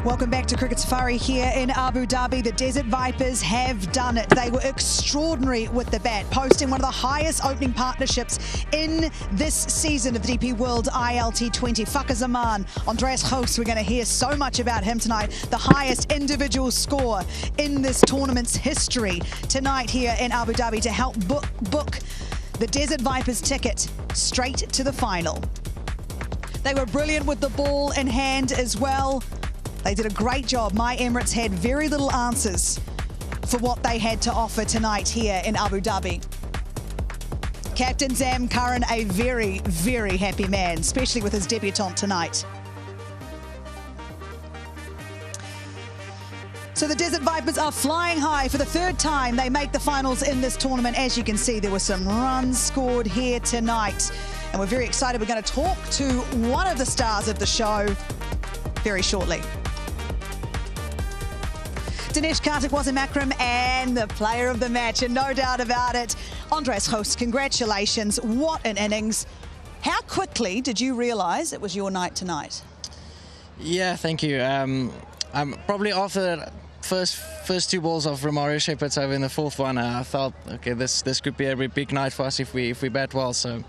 Welcome back to Cricket Safari here in Abu Dhabi. The Desert Vipers have done it. They were extraordinary with the bat, posting one of the highest opening partnerships in this season of the DP World ILT20. Fakhar Zaman, Andreas Host, we're going to hear so much about him tonight. The highest individual score in this tournament's history tonight here in Abu Dhabi to help book the Desert Vipers ticket straight to the final. They were brilliant with the ball in hand as well. They did a great job. My Emirates had very little answers for what they had to offer tonight here in Abu Dhabi. Captain Sam Curran, a very, very happy man, especially with his debutant tonight. So the Desert Vipers are flying high for the third time. They make the finals in this tournament. As you can see, there were some runs scored here tonight. And we're very excited. We're going to talk to one of the stars of the show very shortly. Dinesh Karthik wasn't Makram and the player of the match, and no doubt about it. Andreas Host, congratulations. What an innings. How quickly did you realise it was your night tonight? Yeah, thank you. I'm probably after the first two balls of Romario Shepherd's over in the fourth one, I felt, okay, this could be a big night for us if we bat well. So,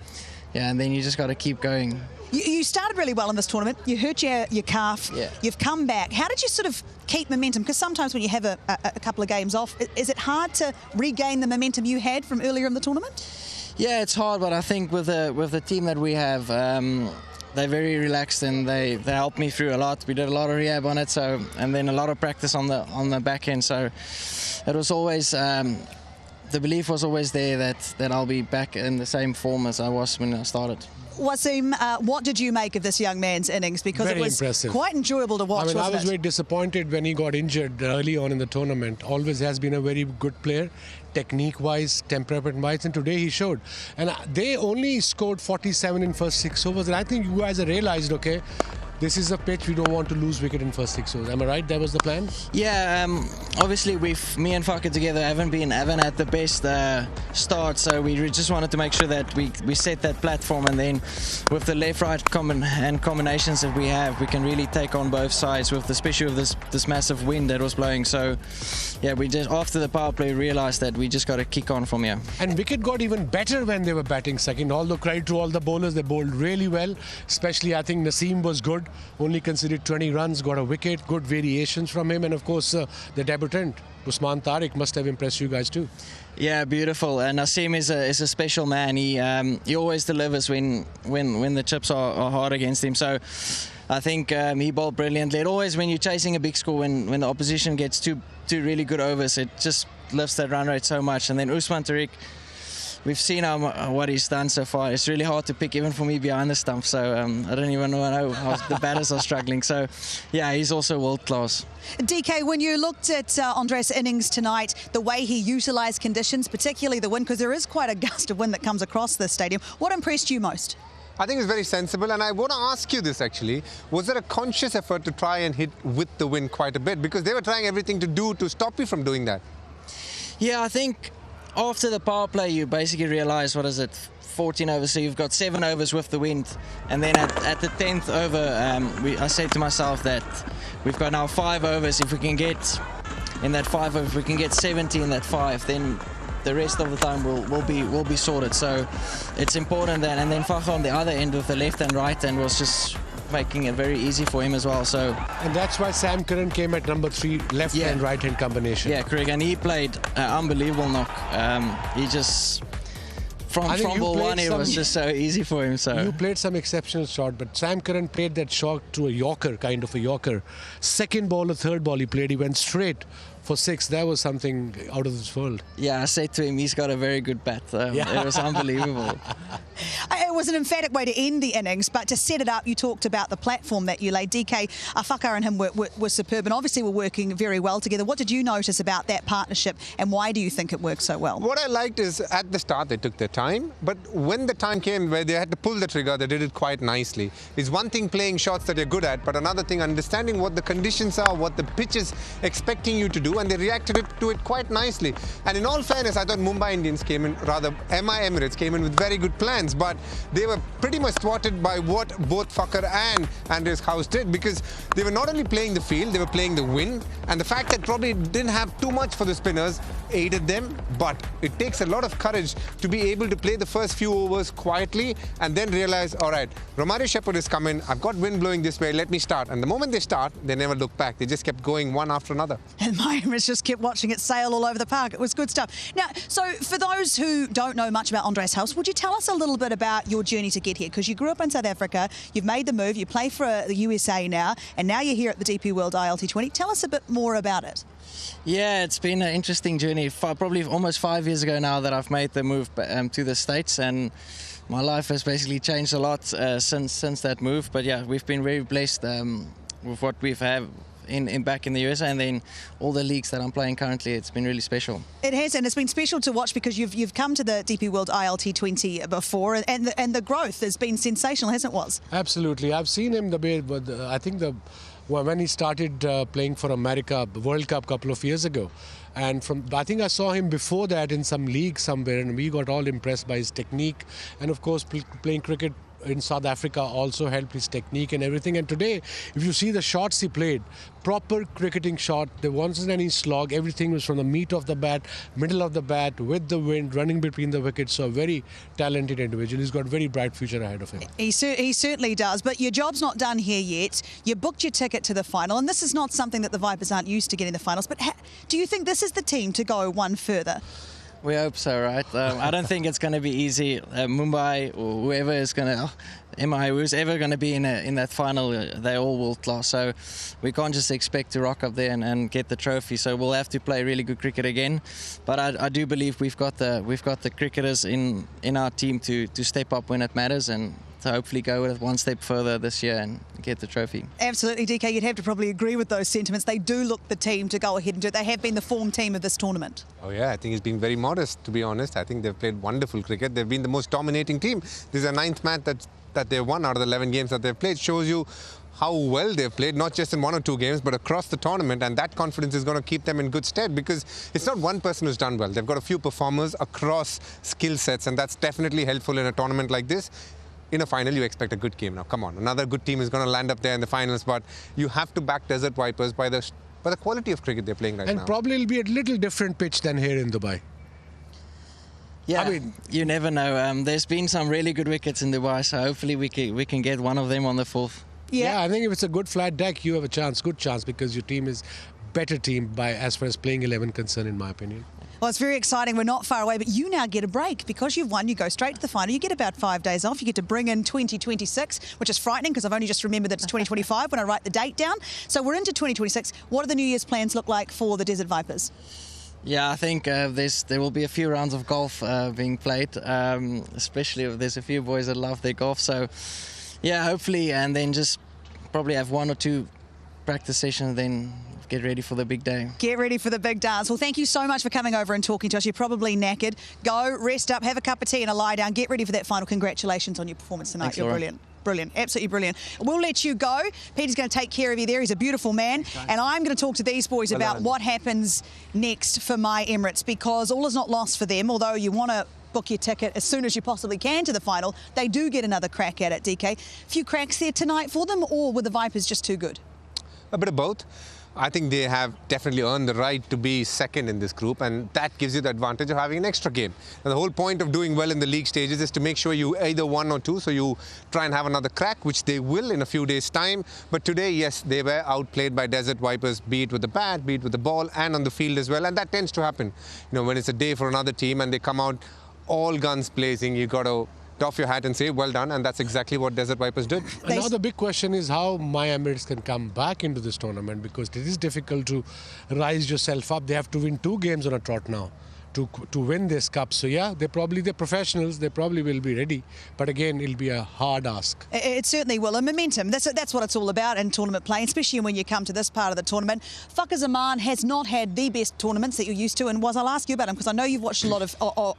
yeah, and then you just got to keep going. You started really well in this tournament. You hurt your calf. Yeah. You've come back. How did you sort of keep momentum? Because sometimes when you have a couple of games off, is it hard to regain the momentum you had from earlier in the tournament? Yeah, it's hard, but I think with the team that we have, they're very relaxed and they helped me through a lot. We did a lot of rehab on it, and then a lot of practice on the back end. So it was always the belief was always there that I'll be back in the same form as I was when I started. Wasim, what did you make of this young man's innings? Because very it was impressive. Quite enjoyable to watch, I was very disappointed when he got injured early on in the tournament. Always has been a very good player, technique-wise, temperament-wise, and today he showed. And they only scored 47 in first 6 overs, and I think you guys have realised, okay, this is a pitch we don't want to lose wicket in first 6 overs. Am I right? That was the plan? Yeah, obviously me and Fakhar together haven't had the best start, so we just wanted to make sure that we set that platform, and then with the left-right combinations that we have, we can really take on both sides, especially with this massive wind that was blowing. So yeah, we just after the power play realised that we just got to kick on from here. And wicket got even better when they were batting second. Although credit to all the bowlers, they bowled really well. Especially I think Naseem was good. Only conceded 20 runs, got a wicket, good variations from him, and of course the debutant Usman Tariq must have impressed you guys too. Yeah, beautiful. And Naseem is a special man. He always delivers when the chips are hard against him. So I think he bowled brilliantly. And always when you're chasing a big score, when the opposition gets two really good overs, it just lifts that run rate so much. And then Usman Tariq, we've seen what he's done so far. It's really hard to pick, even for me behind the stump. So I don't even know how the batters are struggling. So yeah, he's also world class. DK, when you looked at Andres' innings tonight, the way he utilised conditions, particularly the wind, because there is quite a gust of wind that comes across the stadium, what impressed you most? I think it's very sensible, and I want to ask you this actually. Was there a conscious effort to try and hit with the wind quite a bit? Because they were trying everything to stop you from doing that. Yeah, I think after the power play, you basically realise, 14 overs, so you've got 7 overs with the wind, and then at the 10th over, I said to myself that we've got now 5 overs. If we can get in that 5 overs, if we can get 70 in that 5, then the rest of the time will be sorted. So it's important that, and then Fakhar on the other end with the left and right hand was just making it very easy for him as well. So and that's why Sam Curran came at number 3, left and right hand combination. Yeah, correct. And he played unbelievable knock. He just from ball one, it was just so easy for him. So you played some exceptional shot, but Sam Curran played that shot to a Yorker, kind of a Yorker. Second ball or third ball he played, he went straight for 6. That was something out of this world. Yeah, I said to him, he's got a very good bat. It was unbelievable. It was an emphatic way to end the innings, but to set it up, you talked about the platform that you laid. DK, Fakhar and him were superb, and obviously were working very well together. What did you notice about that partnership, and why do you think it worked so well? What I liked is at the start they took their time, but when the time came where they had to pull the trigger, they did it quite nicely. It's one thing playing shots that you're good at, but another thing understanding what the conditions are, what the pitch is expecting you to do, do, and they reacted to it quite nicely. And in all fairness, I thought Mumbai Indians came in, rather MI Emirates came in with very good plans, but they were pretty much thwarted by what both Fakhar and Andreas House did, because they were not only playing the field, they were playing the wind, and the fact that probably didn't have too much for the spinners aided them. But it takes a lot of courage to be able to play the first few overs quietly and then realize, all right, Romario Shepherd has come in, I've got wind blowing this way, let me start. And the moment they start, they never look back. They just kept going one after another. And my Emirates just kept watching it sail all over the park. It was good stuff. Now, so for those who don't know much about Andreas House, would you tell us a little bit about your journey to get here? Because you grew up in South Africa, you've made the move, you play for the USA now, and now you're here at the DP World ILT20. Tell us a bit more about it. Yeah, it's been an interesting journey. Probably almost 5 years ago now that I've made the move to the States, and my life has basically changed a lot since that move. But yeah, we've been very blessed with what we've had back in the USA, and then all the leagues that I'm playing currently. It's been really special. It has, and it's been special to watch because you've come to the DP World ILT20 before, and the growth has been sensational, hasn't it, Was? Absolutely. I've seen him I think when he started playing for America World Cup a couple of years ago, and I think I saw him before that in some league somewhere, and we got all impressed by his technique, and of course playing cricket in South Africa also helped his technique and everything. And today, if you see the shots he played, proper cricketing shot, there wasn't any slog, everything was from the meat of the bat, middle of the bat, with the wind, running between the wickets. So a very talented individual. He's got a very bright future ahead of him. He certainly does, but your job's not done here yet. You booked your ticket to the final, and this is not something that the Vipers aren't used to getting the finals, but do you think this is the team to go one further? We hope so, right? I don't think it's going to be easy. Mumbai or whoever is going to, MIE, who's ever going to be in that final, they're all world class. So we can't just expect to rock up there and get the trophy. So we'll have to play really good cricket again. But I do believe we've got the cricketers in our team to step up when it matters, and to hopefully go with one step further this year and get the trophy. Absolutely, DK, you'd have to probably agree with those sentiments. They do look the team to go ahead and do it. They have been the form team of this tournament. Oh yeah, I think he's been very modest, to be honest. I think they've played wonderful cricket. They've been the most dominating team. This is a 9th match that they've won out of the 11 games that they've played. Shows you how well they've played, not just in 1 or 2 games, but across the tournament, and that confidence is going to keep them in good stead, because it's not one person who's done well. They've got a few performers across skill sets, and that's definitely helpful in a tournament like this. In a final, you expect a good game. Now, come on, another good team is going to land up there in the finals, but you have to back Desert Vipers by the quality of cricket they're playing right now. And probably it'll be a little different pitch than here in Dubai. Yeah, I mean, you never know. There's been some really good wickets in Dubai, so hopefully we can get one of them on the 4th. Yeah, I think if it's a good flat deck, you have a chance, good chance, because your team is better team as far as playing 11 concerned, in my opinion. Well, it's very exciting. We're not far away, but you now get a break because you've won. You go straight to the final. You get about 5 days off. You get to bring in 2026, which is frightening because I've only just remembered that it's 2025 when I write the date down. So we're into 2026. What do the New Year's plans look like for the Desert Vipers? Yeah, I think there will be a few rounds of golf being played, especially if there's a few boys that love their golf. So, yeah, hopefully, and then just probably have 1 or 2 practice sessions, then get ready for the big day. Get ready for the big dance. Well, thank you so much for coming over and talking to us. You're probably knackered. Go, rest up, have a cup of tea and a lie down. Get ready for that final. Congratulations on your performance tonight. Thanks, You're Laura. Brilliant. Brilliant, absolutely brilliant. We'll let you go. Peter's going to take care of you there. He's a beautiful man. Okay. And I'm going to talk to these boys about what happens next for MIE Emirates, because all is not lost for them. Although you want to book your ticket as soon as you possibly can to the final, they do get another crack at it, DK. A few cracks there tonight for them, or were the Vipers just too good? A bit of both. I think they have definitely earned the right to be second in this group, and that gives you the advantage of having an extra game. And the whole point of doing well in the league stages is to make sure you either 1 or 2, so you try and have another crack, which they will in a few days' time. But today, yes, they were outplayed by Desert Vipers, be it with the bat, be it with the ball, and on the field as well. And that tends to happen. You know, when it's a day for another team and they come out all guns blazing, you got to doff your hat and say, well done, and that's exactly what Desert Vipers did. And now the big question is how MIE Emirates can come back into this tournament, because it is difficult to rise yourself up. They have to win 2 games on a trot now to win this cup. So yeah, they're professionals. They probably will be ready. But again, it'll be a hard ask. It certainly will. And momentum, that's what it's all about in tournament play, especially when you come to this part of the tournament. Fakhar Zaman has not had the best tournaments that you're used to, and I'll ask you about him because I know you've watched a lot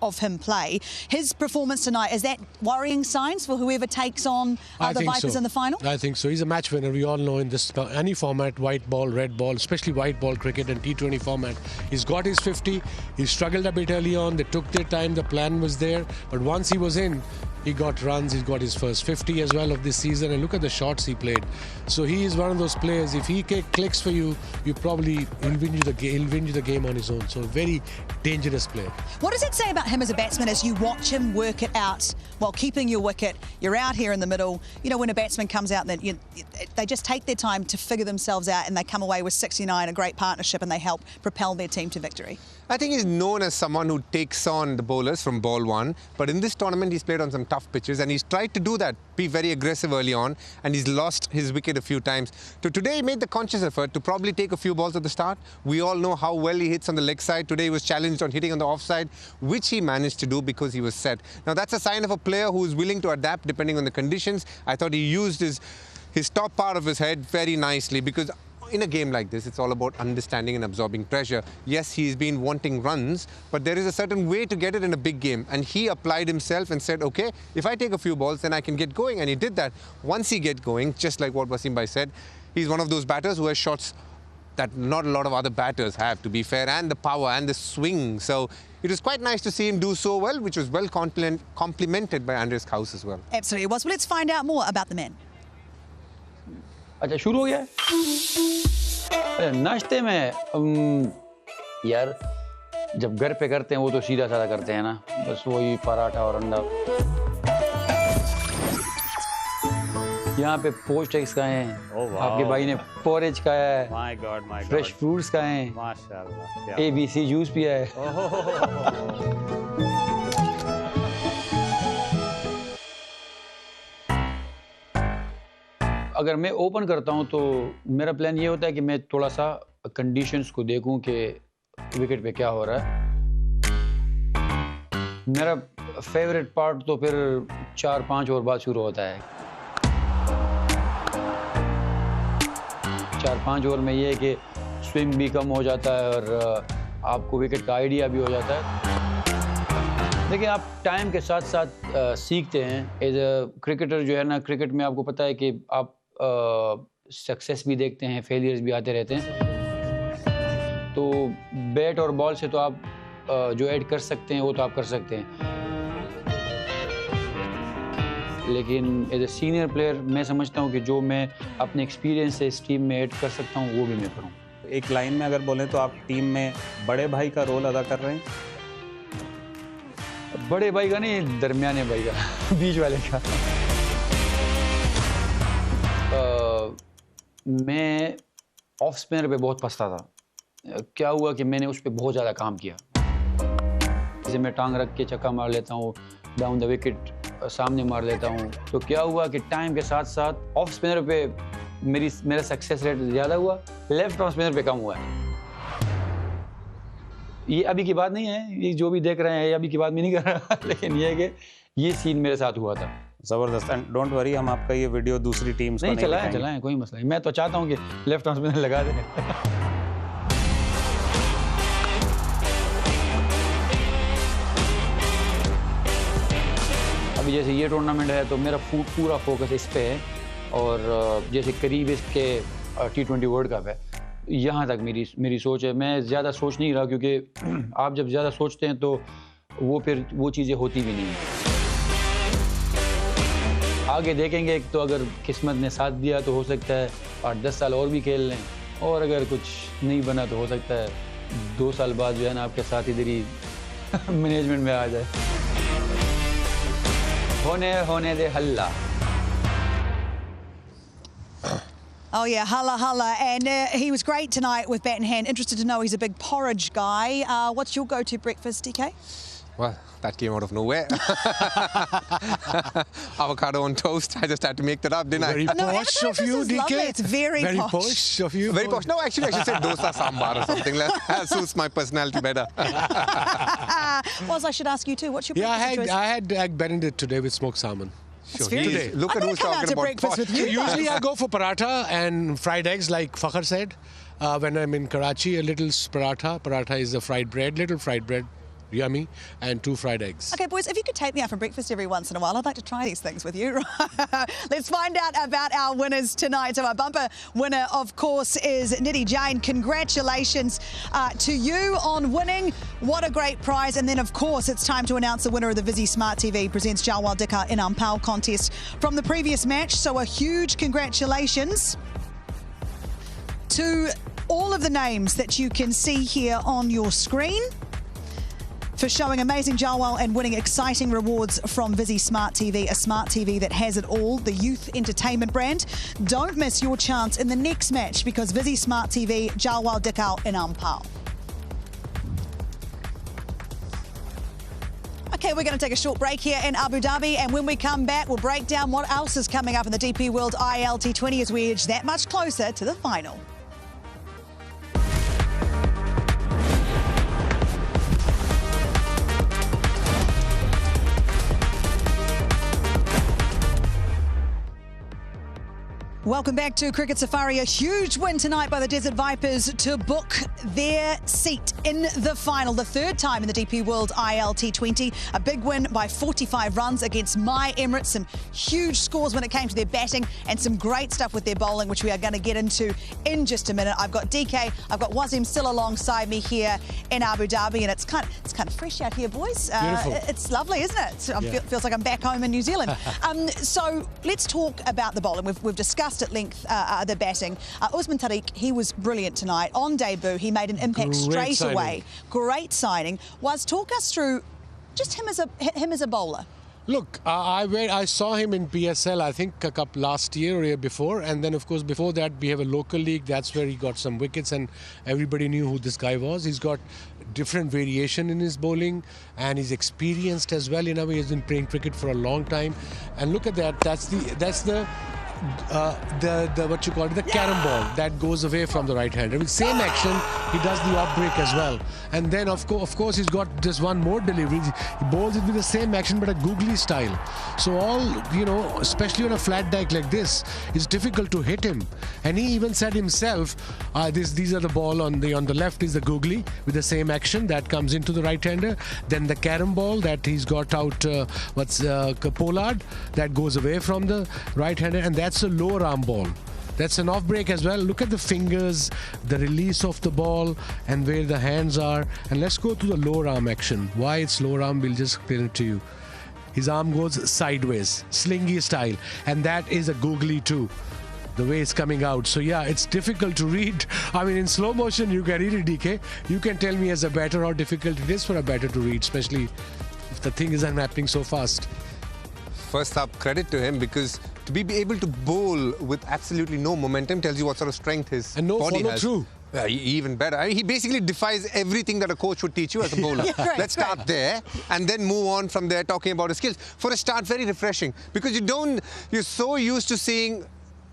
of him play. His performance tonight, is that worrying signs for whoever takes on the Vipers in the final? I think so. He's a match winner. We all know in this any format, white ball, red ball, especially white ball cricket and T20 format. He's got his 50. He struggled a bit early on. They took their time. The plan was there. But once he was in, he got runs. He got his first 50 as well of this season. And look at the shots he played. So he is one of those players. If he clicks for you, he'll win you the game on his own. So very dangerous player. What does it say about him as a batsman as you watch him work it out while keeping your wicket? You're out here in the middle. You know, when a batsman comes out, they just take their time to figure themselves out and they come away with 69, a great partnership, and they help propel their team to victory. I think he's known as someone who takes on the bowlers from ball one, but in this tournament he's played on some tough pitches and he's tried to do that, be very aggressive early on, and he's lost his wicket a few times. So today he made the conscious effort to probably take a few balls at the start. We all know how well he hits on the leg side. Today he was challenged on hitting on the offside, which he managed to do because he was set. Now that's a sign of a player who is willing to adapt depending on the conditions. I thought he used his top part of his head very nicely, because in a game like this, it's all about understanding and absorbing pressure. Yes, he's been wanting runs, but there is a certain way to get it in a big game. And he applied himself and said, okay, if I take a few balls, then I can get going. And he did that. Once he get going, just like what Wasim Bhai said, he's one of those batters who has shots that not a lot of other batters have, to be fair, and the power and the swing. So it was quite nice to see him do so well, which was well complimented by Andreas Kaus as well. Absolutely it was. Well, let's find out more about the man. अच्छा शुरू हो गया है नाश्ते में यार जब घर पे करते हैं वो तो सीधा साधा करते हैं ना बस वही पराठा और अंडा यहाँ पे पोस्ट एग्स खाए हैं आपके भाई ने पोरेज खाया है माय गॉड फ्रेश फ्रूट्स खाए हैं माशाल्लाह ABC जूस पिया है अगर मैं ओपन करता हूं तो मेरा प्लान ये होता है कि मैं थोड़ा सा कंडीशंस को देखूं कि विकेट पे क्या हो रहा है मेरा फेवरेट पार्ट तो फिर 4-5 ओवर बाद शुरू होता है 4-5 ओवर में ये है कि स्विंग भी कम हो जाता है और आपको विकेट का आइडिया भी हो जाता है देखिए आप टाइम के साथ साथ सीखते हैं एज अ क्रिकेटर जो है ना क्रिकेट में आपको पता है कि आप सक्सेस भी देखते हैं फेलियर्स भी आते रहते हैं तो बैट और बॉल से तो आप जो ऐड कर सकते हैं वो तो आप कर सकते हैं लेकिन एज ए सीनियर प्लेयर मैं समझता हूँ कि जो मैं अपने एक्सपीरियंस से इस टीम में ऐड कर सकता हूँ वो भी मैं करूँ एक लाइन में अगर बोलें तो आप टीम में बड़े भाई का रोल अदा कर रहे हैं बड़े भाई का नहीं दरमियाने भाई का बीच वाले का मैं ऑफ स्पिनर पे बहुत फंसता था क्या हुआ कि मैंने उस पर बहुत ज़्यादा काम किया जैसे मैं टांग रख के चक्का मार लेता हूँ डाउन द विकेट सामने मार लेता हूँ तो क्या हुआ कि टाइम के साथ साथ ऑफ स्पिनर पे मेरा सक्सेस रेट ज़्यादा हुआ लेफ्ट ऑफ स्पिनर पे कम हुआ है ये अभी की बात नहीं है ये जो भी देख रहे हैं ये अभी की बात मैं नहीं कर रहा नहीं है कि ये सीन मेरे साथ हुआ था जबरदस्त एंड डोंट वरी हम आपका ये वीडियो दूसरी टीम्स को नहीं चलाएं कोई मसला नहीं मैं तो चाहता हूँ कि लेफ्ट आर्म स्पिनर लगा दें अभी जैसे ये टूर्नामेंट है तो मेरा पूरा फोकस इस पे है और जैसे करीब इसके T20 वर्ल्ड कप है यहाँ तक मेरी सोच है मैं ज़्यादा सोच नहीं रहा क्योंकि आप जब ज़्यादा सोचते हैं तो वो चीज़ें होती भी नहीं हैं आगे देखेंगे तो अगर किस्मत ने साथ दिया तो हो सकता है 8-10 साल और भी खेल लें और अगर कुछ नहीं बना तो हो सकता है 2 साल बाद जो है ना आपके साथ इधर ही मैनेजमेंट में आ जाए होने दे हल्ला Oh yeah, holla. And he was great tonight with bat in hand. Interested to know he's a big porridge guy. What's your go-to breakfast, DK? Well, that came out of nowhere. Avocado on toast. I just had to make that up, didn't Very I? posh of you, is DK. lovely. It's very posh of you. Very posh. No, actually, I should say dosa sambar or something. That suits my personality better. Waz, I should ask you too. What's your Yeah, breakfast choice? I had egg Benedict today with smoked salmon. That's very Today. Look I'm at gonna who's come out talking to about breakfast posh. with you. Usually I go for paratha and fried eggs, like Fakhar said. When I'm in Karachi, a little paratha. Paratha is a fried bread, little fried bread, yummy, and 2 fried eggs. Okay, boys, if you could take me out for breakfast every once in a while, I'd like to try these things with you. Let's find out about our winners tonight. So our bumper winner, of course, is Nidhi Jain. Congratulations to you on winning. What a great prize. And then, of course, it's time to announce the winner of the Vizzy Smart TV Presents Jalwal Dikar in Ampal contest from the previous match. So a huge congratulations to all of the names that you can see here on your screen for showing amazing Jalwal and winning exciting rewards from Vizzy Smart TV, a smart TV that has it all, the youth entertainment brand. Don't miss your chance in the next match because Vizzy Smart TV, Jalwal Dikar in Ampal. Okay, we're going to take a short break here in Abu Dhabi, and when we come back, we'll break down what else is coming up in the DP World ILT20 as we edge that much closer to the final. Welcome back to Cricket Safari. A huge win tonight by the Desert Vipers to book their seat in the final, the third time in the DP World ILT20. A big win by 45 runs against MIE Emirates. Some huge scores when it came to their batting and some great stuff with their bowling, which we are going to get into in just a minute. I've got DK, I've got Wasim still alongside me here in Abu Dhabi, and it's kind of fresh out here, boys. Beautiful. It's lovely, isn't it? It feels like I'm back home in New Zealand. So let's talk about the bowling. We've discussed at length the batting. Usman Tariq, he was brilliant tonight. On debut, he made an impact straight away. Great signing. Was, talk us through just him as a bowler. Look, I saw him in PSL, I think, a couple last year or year before. And then, of course, before that, we have a local league. That's where he got some wickets and everybody knew who this guy was. He's got different variation in his bowling and he's experienced as well. You know, he has been playing cricket for a long time. And look at that. That's the what you call it, the carom ball that goes away from the right hander. With same action, he does the off break as well. And then of course he's got just one more delivery. He bowls it with the same action but a googly style. So all, you know, especially on a flat dike like this, it's difficult to hit him. And he even said himself, these are the ball on the left is the googly with the same action that comes into the right hander. Then the carom ball that he's got out, Pollard, that goes away from the right hander, and that's a lower arm ball. That's an off break as well. Look at the fingers, the release of the ball and where the hands are. And let's go to the lower arm action. Why it's lower arm, we'll just clear it to you. His arm goes sideways, slingy style, and that is a googly too, the way it's coming out. So yeah, it's difficult to read. I mean, in slow motion you can read it, DK. You can tell me as a batter how difficult it is for a batter to read, especially if the thing isn't happening so fast. First up, credit to him, because to be able to bowl with absolutely no momentum tells you what sort of strength his and no body follow has. through. Even better. I mean, he basically defies everything that a coach would teach you as a bowler. Let's start there and then move on from there talking about his skills. For a start, very refreshing, because you're so used to seeing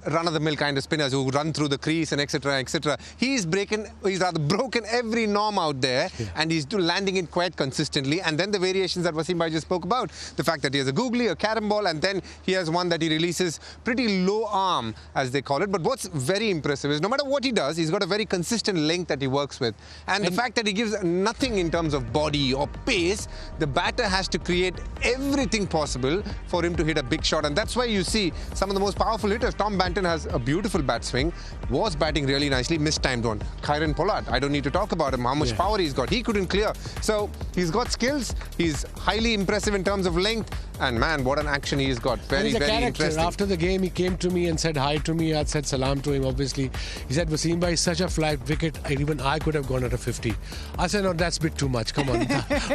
run-of-the-mill kind of spinners who run through the crease and etc, etc. He's rather broken every norm out there, and he's landing it quite consistently. And then the variations that Wasim Bhai just spoke about, the fact that he has a googly, a carom ball, and then he has one that he releases pretty low arm, as they call it. But what's very impressive is no matter what he does, he's got a very consistent length that he works with. And the fact that he gives nothing in terms of body or pace, the batter has to create everything possible for him to hit a big shot. And that's why you see some of the most powerful hitters. Tom Banton has a beautiful bat swing, was batting really nicely, mistimed one. Kyron Pollard, I don't need to talk about him, how much power he's got. He couldn't clear. So he's got skills, he's highly impressive in terms of length, and man, what an action he's got. Very, he's a very character. interesting. After the game, he came to me and said hi to me. I said salam to him, obviously. He said, Wasim Bhai is such a flat wicket, even I could have gone at a 50. I said, no, that's a bit too much. Come on,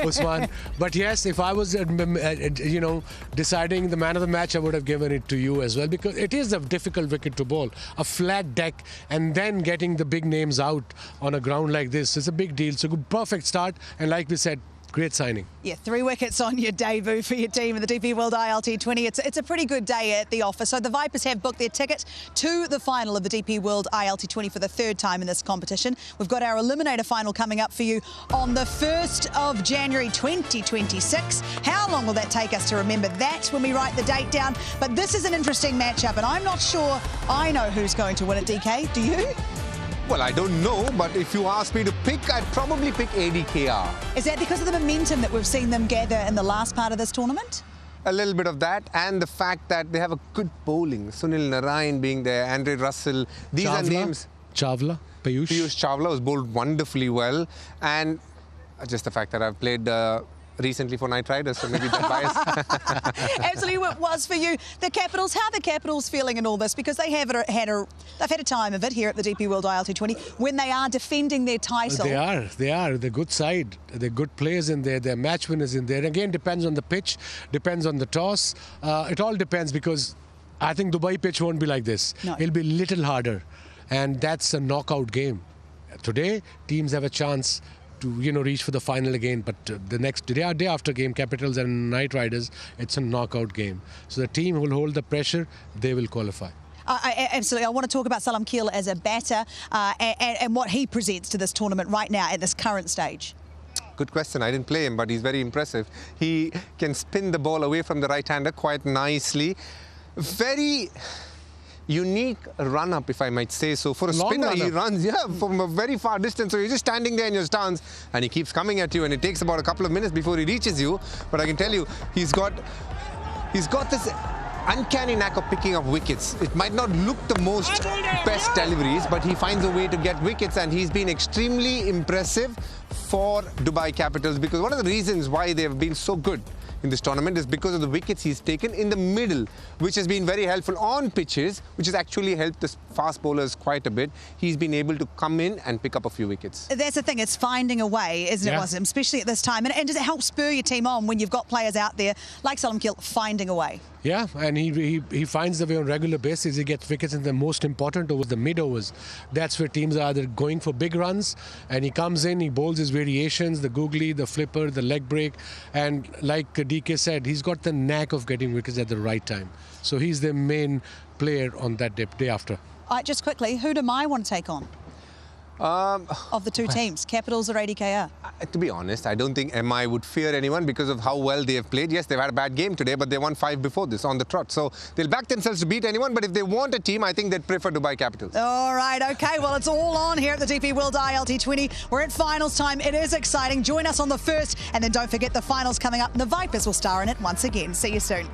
Usman. But yes, if I was, deciding the man of the match, I would have given it to you as well, because it is a difficult wicket to bowl. A flat deck and then getting the big names out on a ground like this is a big deal. So good, perfect start. And like we said, Great signing. Yeah, 3 wickets on your debut for your team in the DP World ILT20. It's a pretty good day at the office. So the Vipers have booked their ticket to the final of the DP World ILT20 for the 3rd time in this competition. We've got our Eliminator final coming up for you on the 1st of January 2026. How long will that take us to remember that when we write the date down? But this is an interesting matchup, and I'm not sure I know who's going to win it, DK. Do you? Well, I don't know, but if you ask me to pick, I'd probably pick ADKR. Is that because of the momentum that we've seen them gather in the last part of this tournament? A little bit of that, and the fact that they have a good bowling. Sunil Narayan being there, Andre Russell. These are names. Piyush Chawla was bowled wonderfully well, and just the fact that I've played recently for Knight Riders, so maybe that bias. Absolutely, it was for you. The Capitals, how are the Capitals feeling in all this? Because they've had a time of it here at the DP World ILT20 when they are defending their title. They are. They're good side. They're good players in there. They're match winners in there. Again, depends on the pitch, depends on the toss. It all depends, because I think Dubai pitch won't be like this. No. It'll be a little harder, and that's a knockout game. Today, teams have a chance to reach for the final again, but the next day after game, Capitals and Knight Riders, it's a knockout game. So the team who will hold the pressure, they will qualify. Absolutely. I want to talk about Salam Keel as a batter and what he presents to this tournament right now at this current stage. Good question. I didn't play him, but he's very impressive. He can spin the ball away from the right-hander quite nicely. Very unique run-up, if I might say so. For a spinner, he runs from a very far distance. So you're just standing there in your stance, and he keeps coming at you, and it takes about a couple of minutes before he reaches you. But I can tell you, he's got this uncanny knack of picking up wickets. It might not look the most best deliveries, but he finds a way to get wickets, and he's been extremely impressive for Dubai Capitals, because one of the reasons why they've been so good in this tournament is because of the wickets he's taken in the middle, which has been very helpful on pitches, which has actually helped the fast bowlers quite a bit. He's been able to come in and pick up a few wickets. That's the thing, it's finding a way, isn't it, Wasim? Especially at this time. And does it help spur your team on when you've got players out there like Salam Keel finding a way? Yeah, and he finds the way on regular basis. He gets wickets in the most important overs, the mid overs. That's where teams are either going for big runs, and he comes in, he bowls his variations, the googly, the flipper, the leg break, and like DK said, he's got the knack of getting wickets at the right time. So he's the main player on that day after. All right, just quickly, who do I want to take on? Of the two teams, Capitals or ADKR? To be honest, I don't think MI would fear anyone because of how well they have played. Yes, they've had a bad game today, but they won 5 before this on the trot. So they'll back themselves to beat anyone. But if they want a team, I think they'd prefer Dubai Capitals. All right, OK. Well, it's all on here at the DP World ILT20. We're at finals time. It is exciting. Join us on the 1st. And then don't forget the finals coming up. And the Vipers will star in it once again. See you soon.